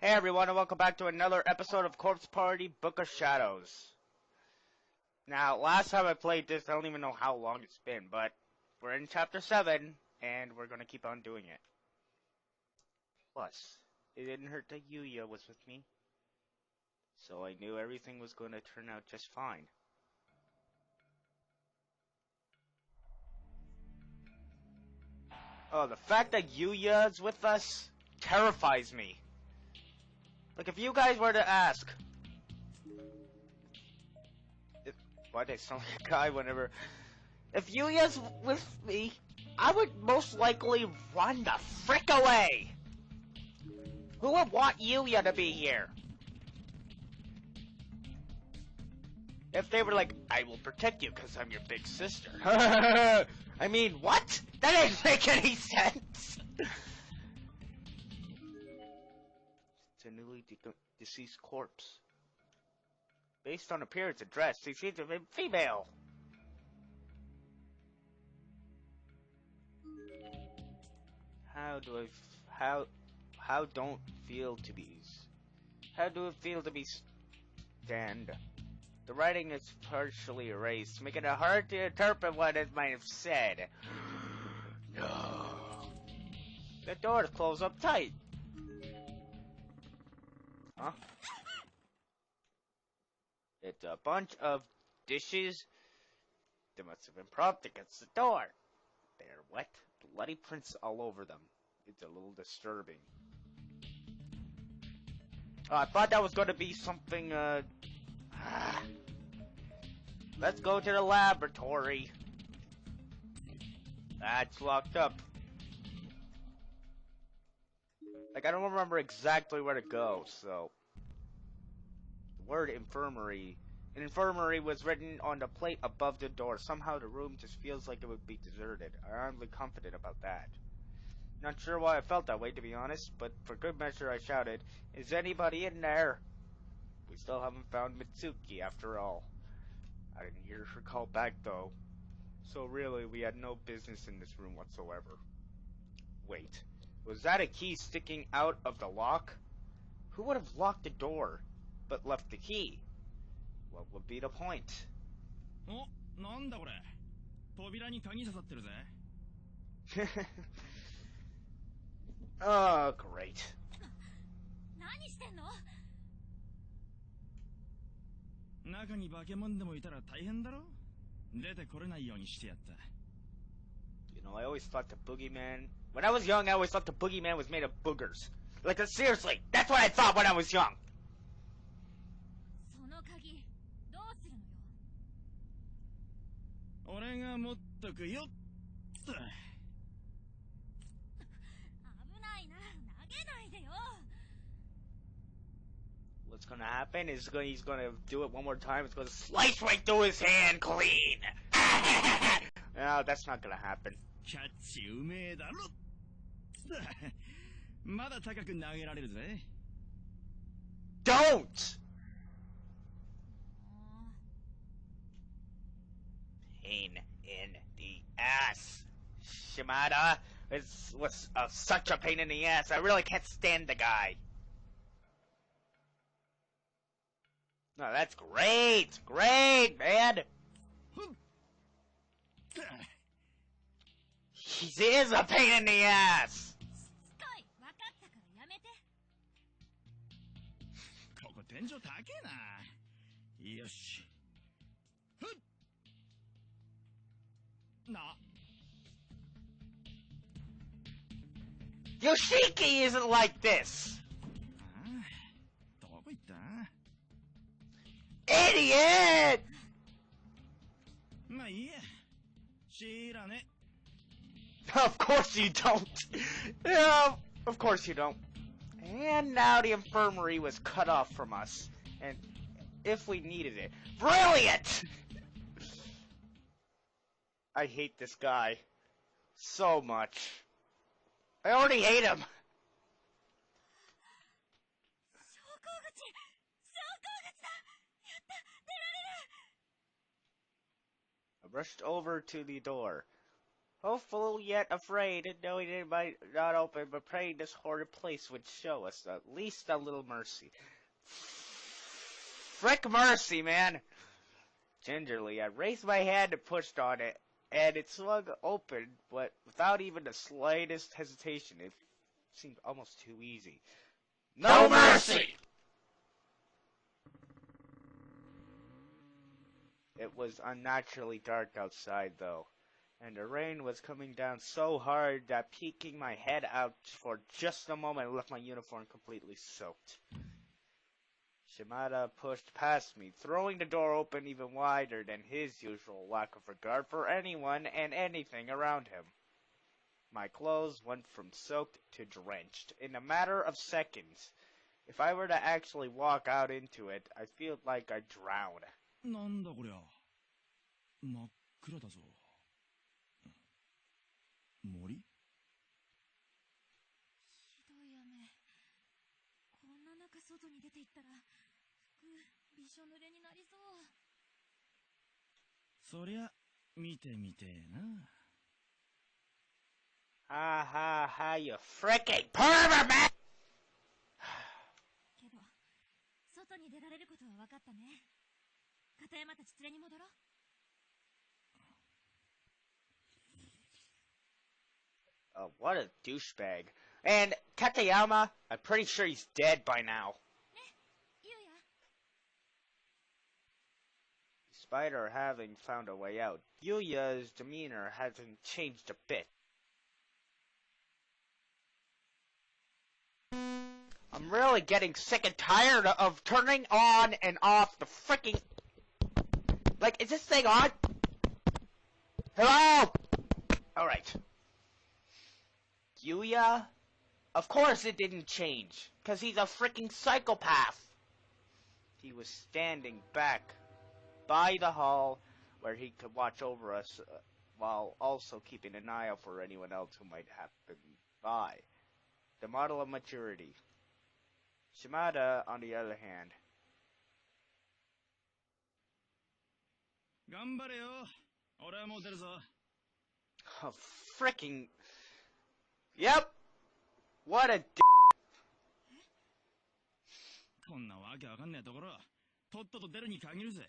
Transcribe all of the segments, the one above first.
Hey everyone, and welcome back to another episode of Corpse Party Book of Shadows. Now, last time I played this, I don't even know how long it's been, but we're in Chapter 7, and we're gonna keep on doing it. Plus, it didn't hurt that Yuya was with me, so I knew everything was gonna turn out just fine. Oh, the fact that Yuya's with us terrifies me. Like, if you guys were to ask... Why did I sound like a guy whenever... If Yuya's with me, I would most likely run the frick away! Who would want Yuya to be here? If they were like, I will protect you because I'm your big sister. I mean, what? That didn't make any sense! It's a newly deceased corpse. Based on appearance and dress, she seems to be female. How do it feel to be stand? The writing is partially erased, making it hard to interpret what it might have said. No. The door is closed up tight. Huh? It's a bunch of dishes. They must have been propped against the door. They're wet, bloody prints all over them. It's a little disturbing. Oh, I thought that was going to be something, Let's go to the laboratory. That's locked up. Like, I don't remember exactly where to go, so... The word infirmary. An infirmary was written on the plate above the door. Somehow the room just feels like it would be deserted. I'm confident about that. Not sure why I felt that way, to be honest, but for good measure I shouted, "Is anybody in there?" We still haven't found Mitsuki, after all. I didn't hear her call back, though. So really, we had no business in this room whatsoever. Wait, was that a key sticking out of the lock? Who would have locked the door, but left the key? What would be the point? Oh, なんだこれ。扉に鍵刺さってるぜ。Oh, great. 何してんの？中に化け物でもいたら大変だろ。出てこれないようにしてやった。You know, I always thought the boogeyman... When I was young, I always thought the boogeyman was made of boogers. Like, seriously, that's what I thought when I was young. その鍵、どうするのよ。俺が持っとくよっと。危ないな、投げないでよ。What's gonna happen is he's gonna do it one more time. It's gonna slice right through his hand clean. No, that's not gonna happen. キャッチうめえだろ。まだ高く投げられるぜ。Don't! Pain in the ass. Shimada was such a pain in the ass. I really can't stand the guy. No, that's great! Great, man! He is a pain in the ass! わかったからやめて。ここ天井高えな。よし。ふっ。な。Yoshiki isn't like this! どこ行った？ Idiot! まあいいや。知らね。Of course you don't! Yeah, of course you don't. And now the infirmary was cut off from us. And if we needed it. Brilliant! I hate this guy. So much. I already hate him! I rushed over to the door. Hopeful yet afraid, knowing it might not open, but praying this horrid place would show us at least a little mercy. Frick mercy, man! Gingerly, I raised my hand and pushed on it, and it swung open, but without even the slightest hesitation. It seemed almost too easy. No mercy! It was unnaturally dark outside, though, and the rain was coming down so hard that peeking my head out for just a moment left my uniform completely soaked. Shimada pushed past me, throwing the door open even wider than his usual lack of regard for anyone and anything around him. My clothes went from soaked to drenched in a matter of seconds. If I were to actually walk out into it, I feel like I'd drown. なんだこりゃ。真っ暗だぞ。森？ひどい雨。こんな中外に出て行ったら服びしょ濡れになりそう。そりゃ見てみてえな。Ha ha ha, you fricking pervert, man! けど外に出られることは分かったね。片山たち連れに戻ろう。Oh, what a douchebag. And Katayama, I'm pretty sure he's dead by now. ね、ゆうや。Despite her having found a way out, Yuya's demeanor hasn't changed a bit. I'm really getting sick and tired of turning on and off the freaking... Like, is this thing on? Hello? Alright. Yuya? Of course it didn't change, because he's a freaking psychopath. He was standing back by the hall where he could watch over us while also keeping an eye out for anyone else who might happen by. The model of maturity. Shimada, on the other hand. 頑張れよ。俺はもう出るぞ。Oh, freaking... Yep! What a d***. こんなわけわかんねえところ、とっとと出るに限るぜ。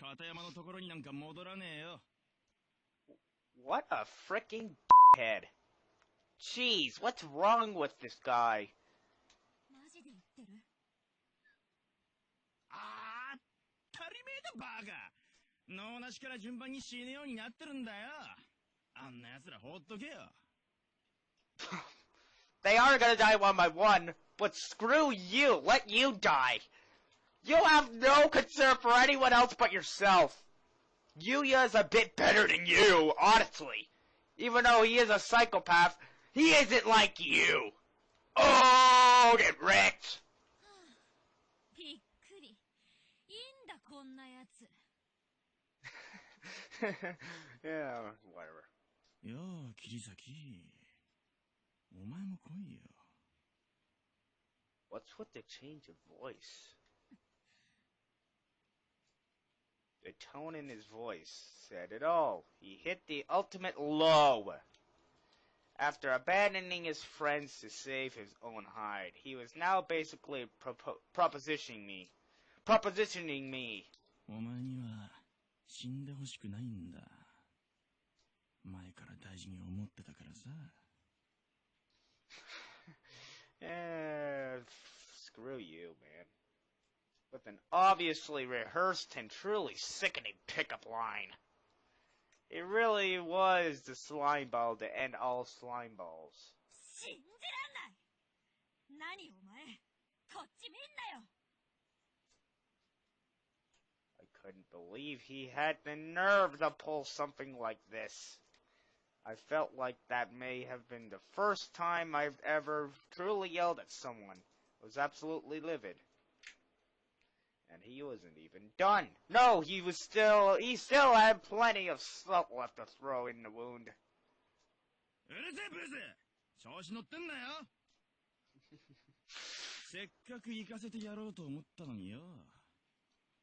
片山のところになんか戻らねえよ。What a freaking head. Jeez, what's wrong with this guy? マジで言ってる？あー、足りめえだバカ。脳なしから順番に死ぬようになってるんだよ。あんな奴ら放っとけよ。They are gonna die one by one, but screw you, let you die. You have no concern for anyone else but yourself. Yuya's a bit better than you, honestly. Even though he is a psychopath, he isn't like you. Oh, get wrecked. びっくり。いいんだこんなやつ。Yeah, whatever. よう、桐崎。お前も来いよ。What's with the change of voice? The tone in his voice said it all. He hit the ultimate low. After abandoning his friends to save his own hide, he was now basically propositioning me. お前には死んでほしくないんだ。前から大事に思ってたからさ。Screw you, man. With an obviously rehearsed and truly sickening pickup line. It really was the slime ball to end all slime balls. 信じらんない。何お前、こっち見んなよ。I couldn't believe he had the nerve to pull something like this. I felt like that may have been the first time I've ever truly yelled at someone. I was absolutely livid. And he wasn't even done. No, he still had plenty of salt left to throw in the wound. うるせえブルス、調子乗ってんなよ。せっかく行かせてやろうと思ったのによ。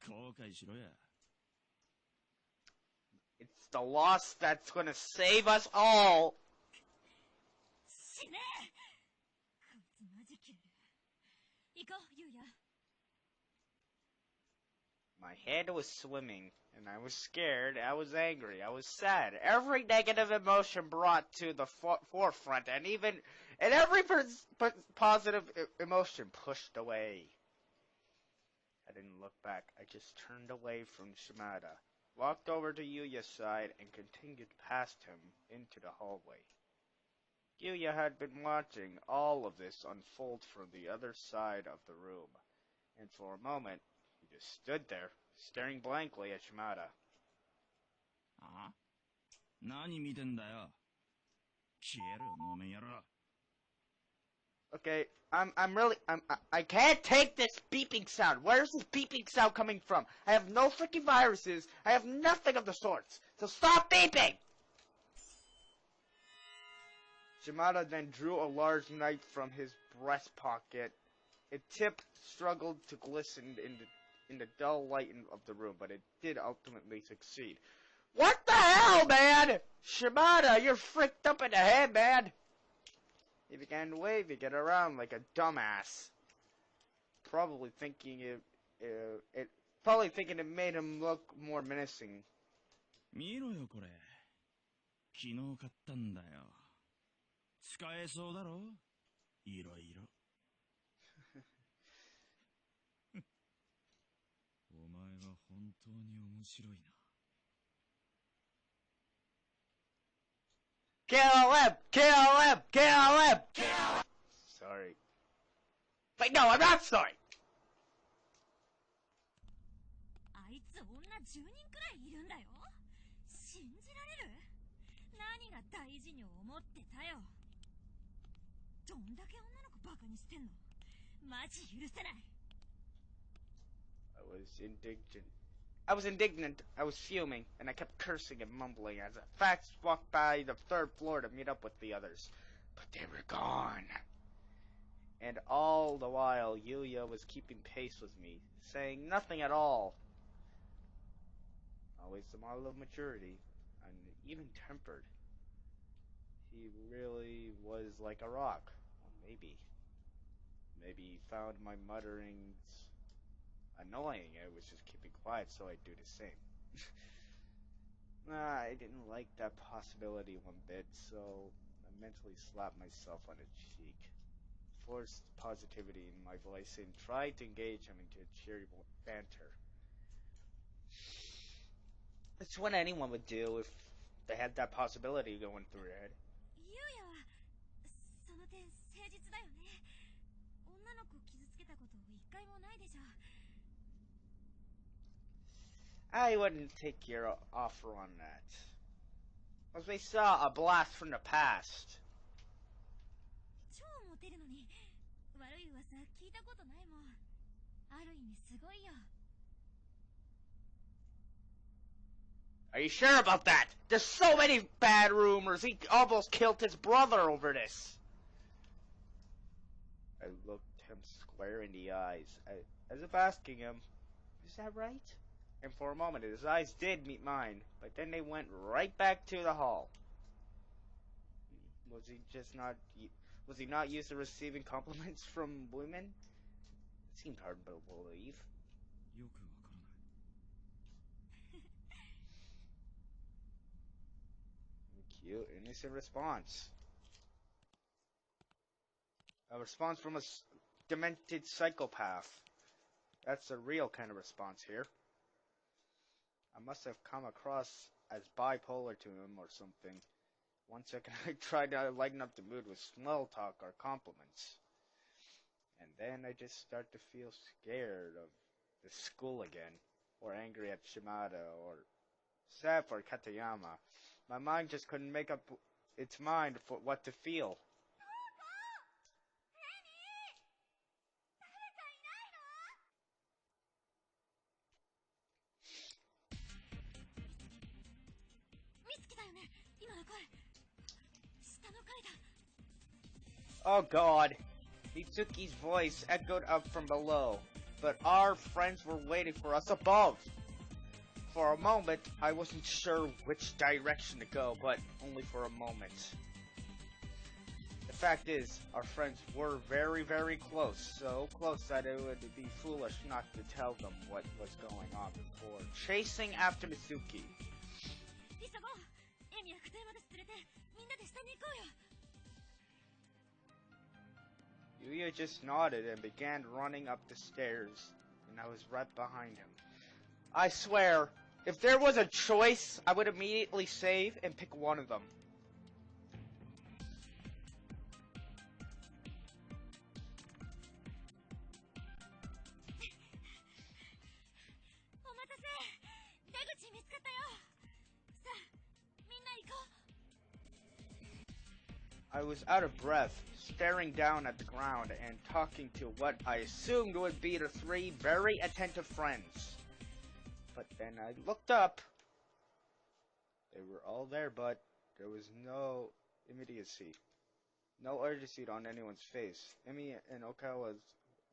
後悔しろや。It's the loss that's gonna save us all. 死ねえこいつマジキレる行こうゆうや My head was swimming, and I was scared, I was angry, I was sad. Every negative emotion brought to the forefront, and every positive emotion pushed away. I didn't look back. I just turned away from Shimada, walked over to Yuya's side, and continued past him into the hallway. Yuya had been watching all of this unfold from the other side of the room, and for a moment, he just stood there, staring blankly at Shimada. あ？何見てんだよ。消えろよ、能面野郎。Okay, I can't take this beeping sound. Where's this beeping sound coming from? I have no freaking viruses. I have nothing of the sorts. So stop beeping! Shimada then drew a large knife from his breast pocket. Its tip struggled to glisten in the dull light of the room, but it did ultimately succeed. What the hell, man? Shimada, you're freaked up in the head, man. He began waving it around like a dumbass, probably thinking it made him look more menacing. 見ろよ、これ。昨日買ったんだよ。使えそうだろ？いろいろ。お前は本当に面白いな。Kill him! Kill him! Kill him! Sorry. But no, I'm not sorry! あいつ女10人くらいいるんだよ信じられる何が大事に思ってたよどんだけ女の子バカにしてんのマジ許せない I was indignant, I was fuming, and I kept cursing and mumbling as the facts walked by the third floor to meet up with the others. But they were gone. And all the while, Yuya was keeping pace with me, saying nothing at all. Always the model of maturity, and even tempered. He really was like a rock. Well, maybe. Maybe he found my mutterings annoying. I was just keeping quiet so I'd do the same. I didn't like that possibility one bit, so I mentally slapped myself on the cheek, forced positivity in my voice, and tried to engage him into a cheery banter. It's what anyone would do if they had that possibility going through their head. ゆうやはその点誠実だよね女の子傷つけたこと一回もないでしょ I wouldn't take your offer on that. As we saw a blast from the past. 超モテるのに悪い噂聞いたことないもんある意味すごいよ Are you sure about that? There's so many bad rumors. He almost killed his brother over this. I looked him square in the eyes, as if asking him, is that right? And for a moment his eyes did meet mine, but then they went right back to the hall. Was he not used to receiving compliments from women? It seemed hard to believe. よくわからない。 Cute, innocent response. A response from a demented psychopath. That's the real kind of response here. I must have come across as bipolar to him or something. One second I tried to lighten up the mood with small talk or compliments. And then I just start to feel scared of the school again, or angry at Shimada, or sad for Katayama. My mind just couldn't make up its mind for what to feel. Mitsuki だよね今の声下の階だ Oh god. Mitsuki's voice echoed up from below, but our friends were waiting for us above. For a moment, I wasn't sure which direction to go, but only for a moment. The fact is, our friends were very, very close, so close that it would be foolish not to tell them what was going on before chasing after Mitsuki. 急ごう。エミや片山たち連れてみんなで下に行こうよ。 Yuya just nodded and began running up the stairs, and I was right behind him. I swear, if there was a choice, I would immediately save and pick one of them. お待たせ。出口見つかったよ。さあ、みんな行こう。 I was out of breath, staring down at the ground and talking to what I assumed would be the three very attentive friends. But then I looked up. They were all there, but there was no immediacy. No urgency on anyone's face. Emi and Okawa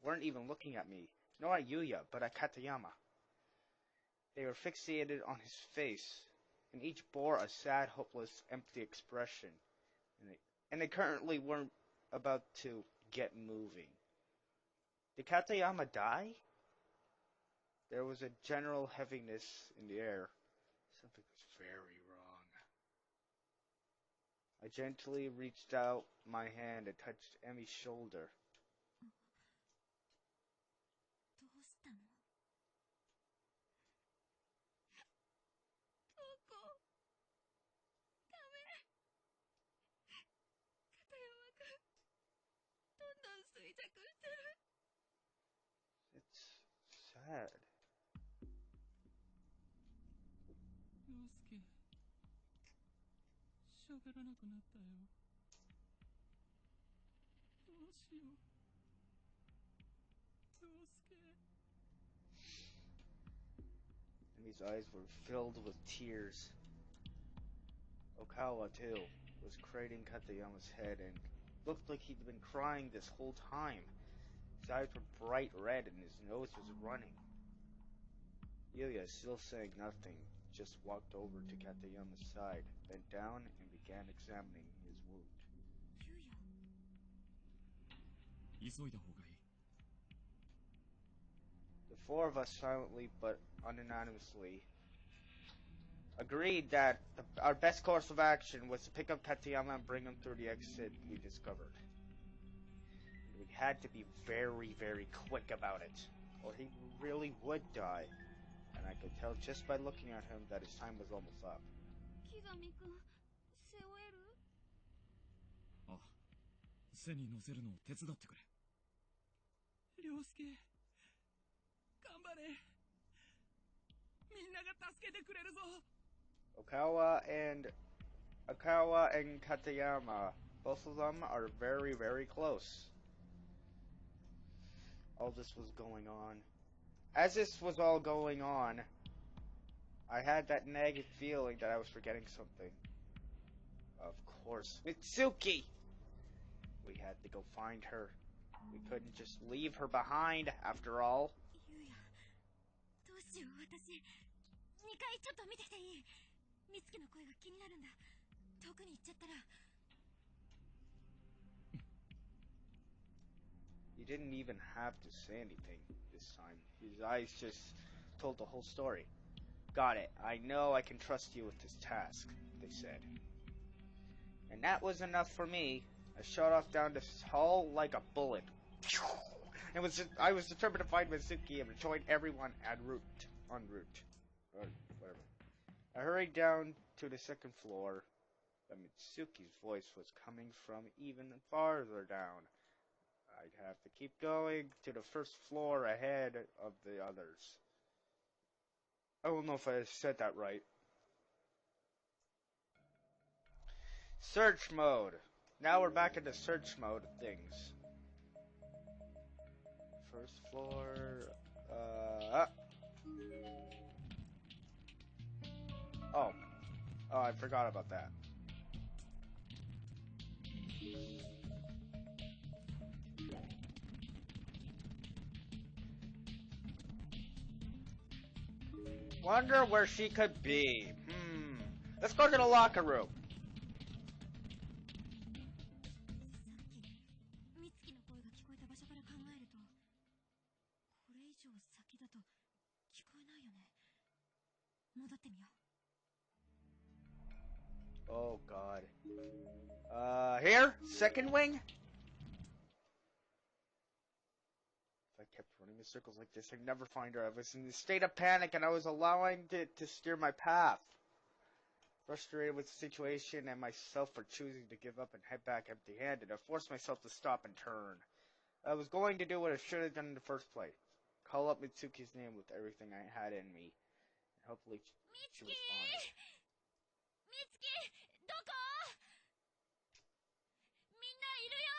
weren't even looking at me, nor at Yuya, but at Katayama. They were fixated on his face, and each bore a sad, hopeless, empty expression. And they currently weren't about to get moving. Did Katayama die? There was a general heaviness in the air. Something was very wrong. I gently reached out my hand and touched Emi's shoulder. どうしたの？どこ？ダメ。片山くん、どんどん衰弱してる。 It's sad. 陽介、喋らなくなったよ。どうしよう。陽介。 Emi's eyes were filled with tears. Okawa, too, was cradling Katayama's head and looked like he'd been crying this whole time. His eyes were bright red and his nose was running. Yuya, still saying nothing, just walked over to Katayama's side, bent down, and began examining his wound. 急いだ方がいい。 The four of us silently but unanimously agreed that our best course of action was to pick up Katayama and bring him through the exit we discovered. We had to be very, very quick about it, or he really would die, and I could tell just by looking at him that his time was almost up. 木上くん、背負える？あ、背に乗せるのを手伝ってくれ。涼介、頑張れ。みんなが助けてくれるぞ。Okawa and Katayama, both of them are very, very close. All this was going on. As this was all going on, I had that nagging feeling that I was forgetting something. Of course, Mitsuki! We had to go find her. We couldn't just leave her behind, after all. ゆうや、どうしよう、私。2階ちょっと見てきていい？美月の声が気になるんだ。遠くに行っちゃったら。He didn't even have to say anything this time. His eyes just told the whole story. Got it. I know I can trust you with this task, they said. And that was enough for me. I shot off down the hall like a bullet. I was determined to find Mitsuki and rejoin everyone en route. Or whatever. I hurried down to the second floor, but Mitsuki's voice was coming from even farther down. I'd have to keep going to the first floor ahead of the others. I don't know if I said that right. Search mode. Now we're back in the search mode of things. First floor. Oh, I forgot about that. Wonder where she could be. Let's go to the locker room. 美月の声が聞こえた場所から考えると、これ以上先だと聞こえないよね。戻ってみよう。 Oh god. Here? Second wing? If I kept running in circles like this, I'd never find her. I was in a state of panic and I was allowing it to steer my path. Frustrated with the situation and myself for choosing to give up and head back empty-handed, I forced myself to stop and turn. I was going to do what I should have done in the first place. Call up Mitsuki's name with everything I had in me. And hopefully she responded. Mitsuki! どこ? みんないるよ!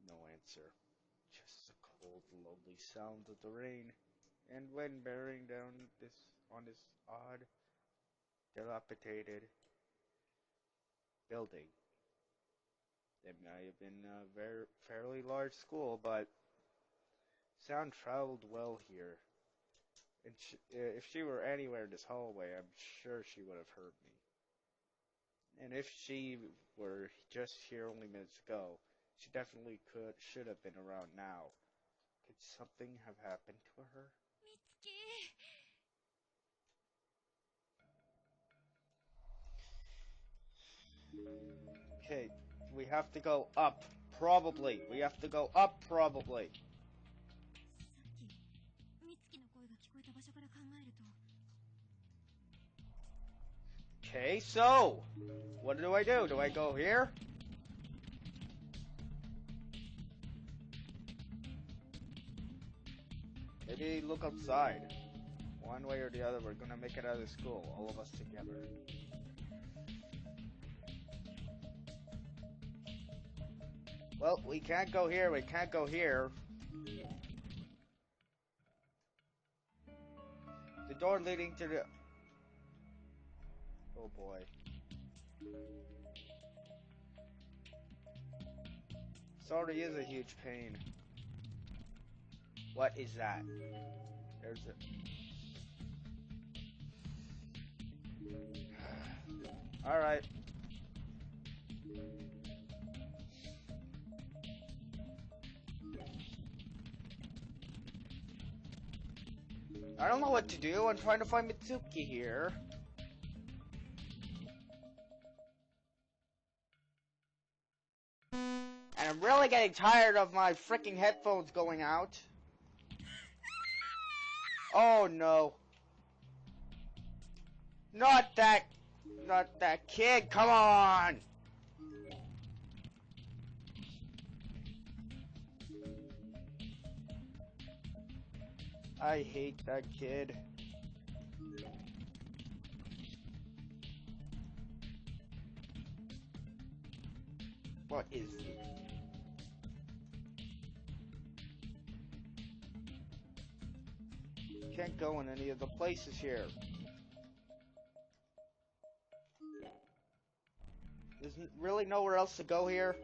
No answer. Just the cold, lonely sound of the rain. And wind bearing down on this odd, dilapidated building. It might have been a fairly large school, but sound traveled well here. And if she were anywhere in this hallway, I'm sure she would have heard me. And if she were just here only minutes ago, she definitely should have been around now. Could something have happened to her? Mitsuki! Okay, we have to go up. Probably. We have to go up, probably. さっき美月の声が聞こえた場所から考えると。 Okay, so what do I do? Do I go here? Maybe look outside. One way or the other, we're gonna make it out of school, all of us together. Well, we can't go here, we can't go here. The door leading to the... Oh boy. This already is a huge pain. What is that? There's a... Alright. I don't know what to do. I'm trying to find Mitsuki here. And I'm really getting tired of my freaking headphones going out. Oh no. Not that kid, come on! I hate that kid. What is it? Can't go in any of the places here. There's really nowhere else to go here.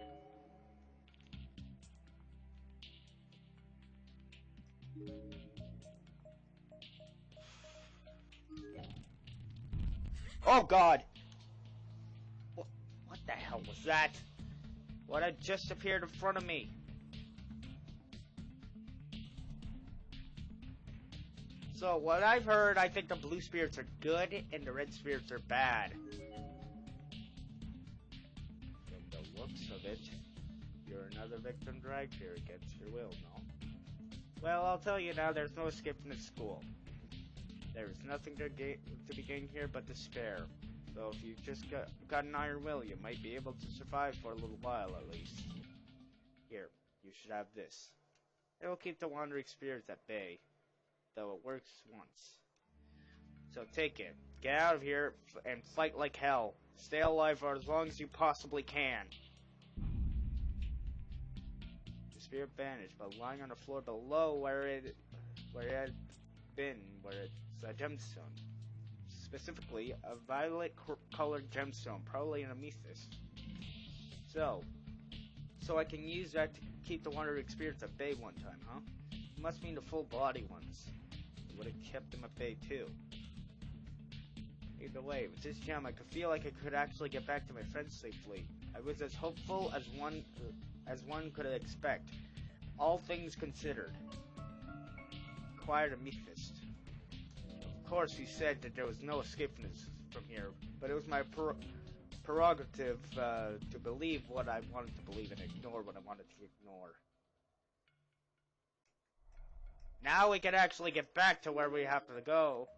Oh god! What the hell was that? What had just appeared in front of me? So, what I've heard, I think the blue spirits are good and the red spirits are bad. From the looks of it, you're another victim dragged here against your will, no? Well, I'll tell you now, there's no escape from this school. There is nothing to be gained here but despair. So if you've just got an iron will, you might be able to survive for a little while at least. Here, you should have this. It will keep the wandering spirits at bay, though it works once. So take it. Get out of here and fight like hell. Stay alive for as long as you possibly can. The spirit vanished, but lying on the floor below where it had been, where it's a gemstone. Specifically, a violet-colored gemstone, probably an amethyst. So I can use that to keep the wandering spirits at bay one time, huh? It must mean the full body ones. would have kept them at bay too. Either way, with this gem, I could feel like I could actually get back to my friends safely. I was as hopeful as one could expect, all things considered. Inquired Amethyst. Of course, he said that there was no escape from here, but it was my prerogative to believe what I wanted to believe and ignore what I wanted to ignore. Now we can actually get back to where we have to go.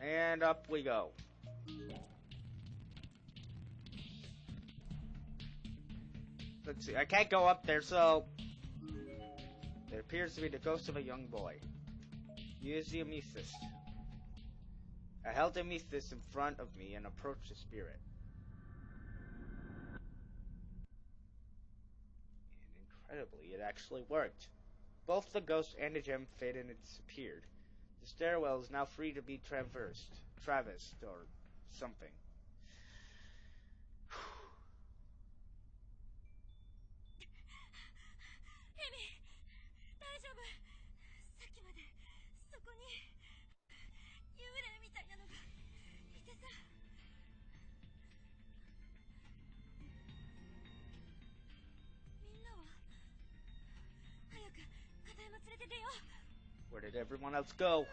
And up we go. Let's see, I can't go up there, so there appears to be the ghost of a young boy. Use the amethyst. I held the amethyst in front of me and approached the spirit. And incredibly, it actually worked. Both the ghost and the gem faded and disappeared. The stairwell is now free to be traversed, or something. 連れて出よう。 Where did everyone else go?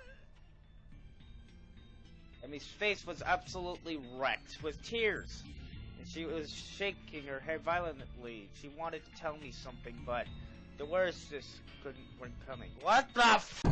Emmy's face was absolutely wrecked with tears, and she was shaking her head violently. She wanted to tell me something, but the words just weren't coming. What the f?